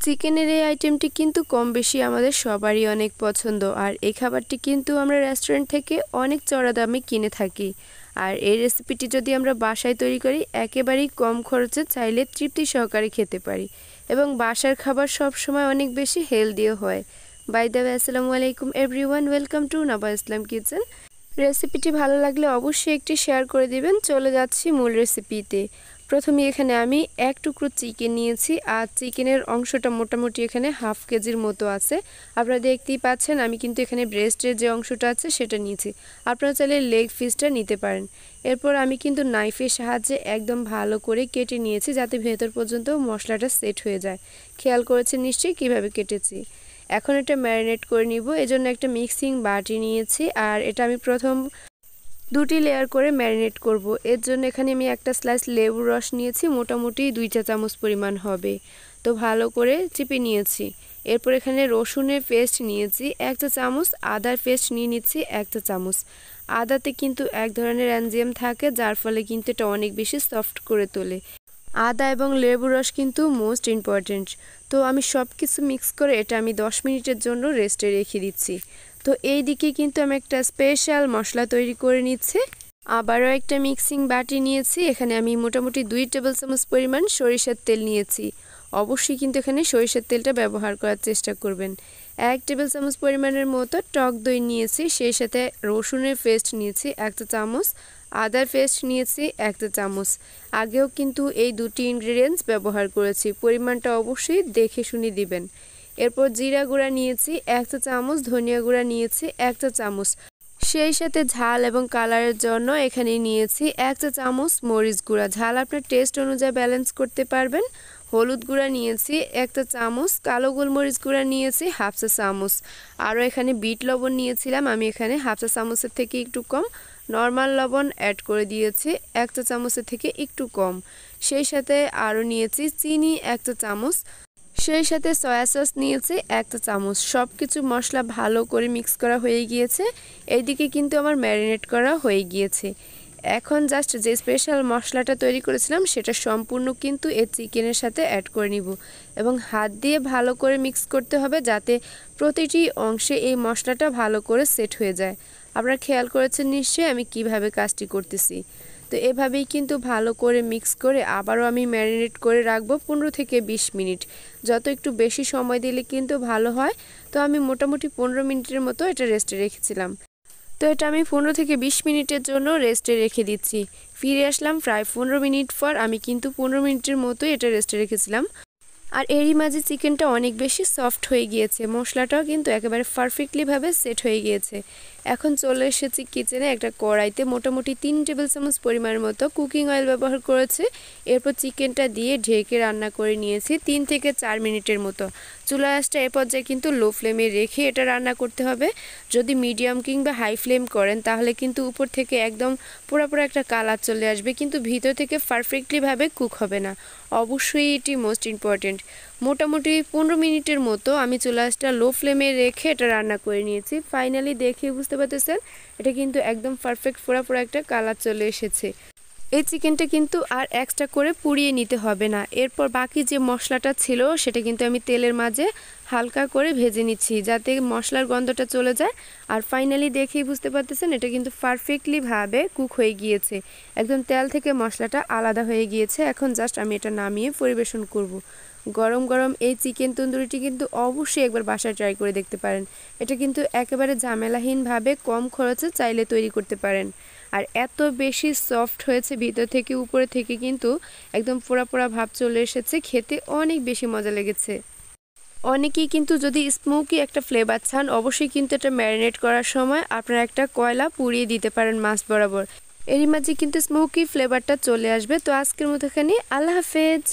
চিকেনের এই আইটেমটি কিন্তু কম বেশি আমাদের সবারই অনেক পছন্দ। আর এই খাবারটি কিন্তু আমরা রেস্টুরেন্ট থেকে অনেক চড়া দামে কিনে থাকি। আর এই রেসিপিটি যদি আমরা বাসায় তৈরি করি একেবারেই কম খরচে চাইলে তৃপ্তি সহকারে খেতে পারি এবং বাসার খাবার সব সময় অনেক বেশি হেলদিও হয়। বাই দ্য ওয়ে, আসসালামু আলাইকুম everyone, welcome to Naba Islam kitchen. রেসিপিটি ভালো লাগলে অবশ্যই একটি শেয়ার করে দিবেন। চলে যাচ্ছি মূল রেসিপিতে। প্রথমে এখানে আমি এক টুকরো চিকেন নিয়েছি আর চিকেনের অংশটা মোটামুটি এখানে হাফ কেজির মতো আছে। আপনারা দেখতেই পাচ্ছেন আমি কিন্তু এখানে ব্রেস্টের যে অংশটা আছে সেটা নিয়েছি। আপনারা চাইলে লেগ পিসটা নিতে পারেন। এরপর আমি কিন্তু নাইফের সাহায্যে একদম ভালো করে কেটে নিয়েছি যাতে ভেতর পর্যন্ত মশলাটা সেট হয়ে যায়। খেয়াল করেছেন নিশ্চয়ই কিভাবে কেটেছি। এখন এটা ম্যারিনেট করে নিব। এজন্য একটা মিক্সিং বাটি নিয়েছি আর এটা আমি প্রথম দুটি লেয়ার করে ম্যারিনেট করব। এর জন্য এখানে আমি একটা স্লাইস লেবুর রস নিয়েছি, মোটামুটি 2 চা চামচ পরিমাণ হবে। তো ভালো করে চিপে নিয়েছি। এরপর এখানে রসুনের পেস্ট নিয়েছি 1 চা চামচ, আদার পেস্ট নিয়ে নিচ্ছি 1 চা চামচ। আদাতে কিন্তু এক ধরনের এনজাইম থাকে যার ফলে কিন্তু এটা অনেক বেশি সফট করে তোলে। আদা এবং লেবুর রস কিন্তু মোস্ট ইম্পর্ট্যান্ট। তো আমি সব কিছু মিক্স করে এটা আমি 10 মিনিটের জন্য রেস্টে রেখে দিচ্ছি। তো এই দিকে কিন্তু আমি একটা স্পেশাল মশলা তৈরি করে নিচ্ছি। আবারও একটা মিক্সিং বাটি নিয়েছি। এখানে আমি মোটামুটি 2 টেবিল চামচ পরিমাণ সরিষার তেল নিয়েছি। অবশ্যই কিন্তু এখানে সরিষার তেলটা ব্যবহার করার চেষ্টা করবেন। 1 টেবিল চামচ পরিমাণের মতো টক দই নিয়েছি, সেই সাথে রসুনের পেস্ট নিয়েছি 1 চা চামচ, আদার পেস্ট নিয়েছি 1 চা চামচ। আগেও কিন্তু এই দুটি ইনগ্রেডিয়েন্টস ব্যবহার করেছি, পরিমাণটা অবশ্যই দেখে শুনে দিবেন। এরপর জিরা গুঁড়া নিয়েছি 1 চা চামচ, ধনিয়া গুঁড়া নিয়েছি 1 চা চামচ, সেই সাথে ঝাল এবং কালারের জন্য এখানে নিয়েছি 1 চা চামচ মরিচ গুঁড়া। ঝাল আপনার টেস্ট অনুযায়ী ব্যালেন্স করতে পারবেন। হলুদ গুঁড়া নিয়েছি 1 চা চামচ, কালো গোলমরিচ গুঁড়া নিয়েছি হাফ চা চামচ। আরও এখানে বিট লবণ নিয়েছিলাম আমি, এখানে হাফ চা চামচের থেকে একটু কম। নর্মাল লবণ অ্যাড করে দিয়েছি 1 চা চামচের থেকে একটু কম। সেই সাথে আরও নিয়েছি চিনি 1 চা চামচ, সেই সাথে সয়া সস নিয়েছি 1 চা চামচ। সব কিছু মশলা ভালো করে মিক্স করা হয়ে গিয়েছে। এইদিকে কিন্তু আমার ম্যারিনেট করা হয়ে গিয়েছে। এখন জাস্ট যে স্পেশাল মশলাটা তৈরি করেছিলাম সেটা সম্পূর্ণ কিন্তু এই চিকেনের সাথে অ্যাড করে নিব এবং হাত দিয়ে ভালো করে মিক্স করতে হবে যাতে প্রতিটি অংশে এই মশলাটা ভালো করে সেট হয়ে যায়। আপনারা খেয়াল করেছেন নিশ্চয়ই আমি কিভাবে কাজটি করতেছি। তো এভাবেই কিন্তু ভালো করে মিক্স করে আবারও আমি ম্যারিনেট করে রাখবো 15 থেকে 20 মিনিট। যত একটু বেশি সময় দিলে কিন্তু ভালো হয়। তো আমি মোটামুটি 15 মিনিটের মতো এটা রেস্টে রেখেছিলাম। তো এটা আমি 15 থেকে 20 মিনিটের জন্য রেস্টে রেখে দিচ্ছি। ফিরে আসলাম প্রায় 15 মিনিট পর। আমি কিন্তু 15 মিনিটের মতো এটা রেস্টে রেখেছিলাম। আর এরই মাঝে চিকেনটা অনেক বেশি সফট হয়ে গিয়েছে, মশলাটাও কিন্তু একেবারে পারফেক্টলিভাবে সেট হয়ে গিয়েছে। এখন চলে এসেছি কিচেনে। একটা কড়াইতে মোটামুটি 3 টেবিল চামচ পরিমাণের মতো কুকিং অয়েল ব্যবহার করেছে। এরপর চিকেনটা দিয়ে ঢেকে রান্না করে নিয়েছি 3 থেকে 4 মিনিটের মতো। চুলা আঁচটা এ পর্যায়ে কিন্তু লো ফ্লেমে রেখে এটা রান্না করতে হবে। যদি মিডিয়াম কিংবা হাই ফ্লেম করেন তাহলে কিন্তু উপর থেকে একদম পুরোপুরি একটা কালার চলে আসবে, কিন্তু ভিতর থেকে পারফেক্টলিভাবে কুক হবে না। অবশ্যই এটি মোস্ট ইম্পর্ট্যান্ট। মোটামুটি 15 মিনিটের মতো আমি চুলা আঁচটা লো ফ্লেমে রেখে এটা রান্না করে নিয়েছি। ফাইনালি দেখে বুঝতে পারতেছেন এটা কিন্তু একদম পারফেক্ট পুরোপুরি একটা কালার চলে এসেছে। এই চিকেনটা কিন্তু আর এক্সট্রা করে পুড়িয়ে নিতে হবে না। এরপর বাকি যে মশলাটা ছিল সেটা কিন্তু আমি তেলের মাঝে হালকা করে ভেজে নিচ্ছি যাতে মশলার গন্ধটা চলে যায়। আর ফাইনালি দেখেই বুঝতে পারতেছেন এটা কিন্তু পারফেক্টলিভাবে কুক হয়ে গিয়েছে, একদম তেল থেকে মশলাটা আলাদা হয়ে গিয়েছে। এখন জাস্ট আমি এটা নামিয়ে পরিবেশন করব। গরম গরম এই চিকেন তন্দুরিটি কিন্তু অবশ্যই একবার বাসায় ট্রাই করে দেখতে পারেন। এটা কিন্তু একেবারে ঝামেলাহীনভাবে কম খরচে চাইলে তৈরি করতে পারেন। আর এত বেশি সফট হয়েছে ভিতর থেকে উপরে থেকে কিন্তু একদম পোড়া পোড়া ভাব চলে এসেছে, খেতে অনেক বেশি মজা লেগেছে। অনেকেই কিন্তু যদি স্মোকি একটা ফ্লেভার চান অবশ্যই কিন্তু এটা ম্যারিনেট করার সময় আপনারা একটা কয়লা পুড়িয়ে দিতে পারেন মাছ বরাবর। এরই মাঝে কিন্তু স্মোকি ফ্লেভারটা চলে আসবে। তো আজকের মতো এখানে, আল্লাহ হাফেজ।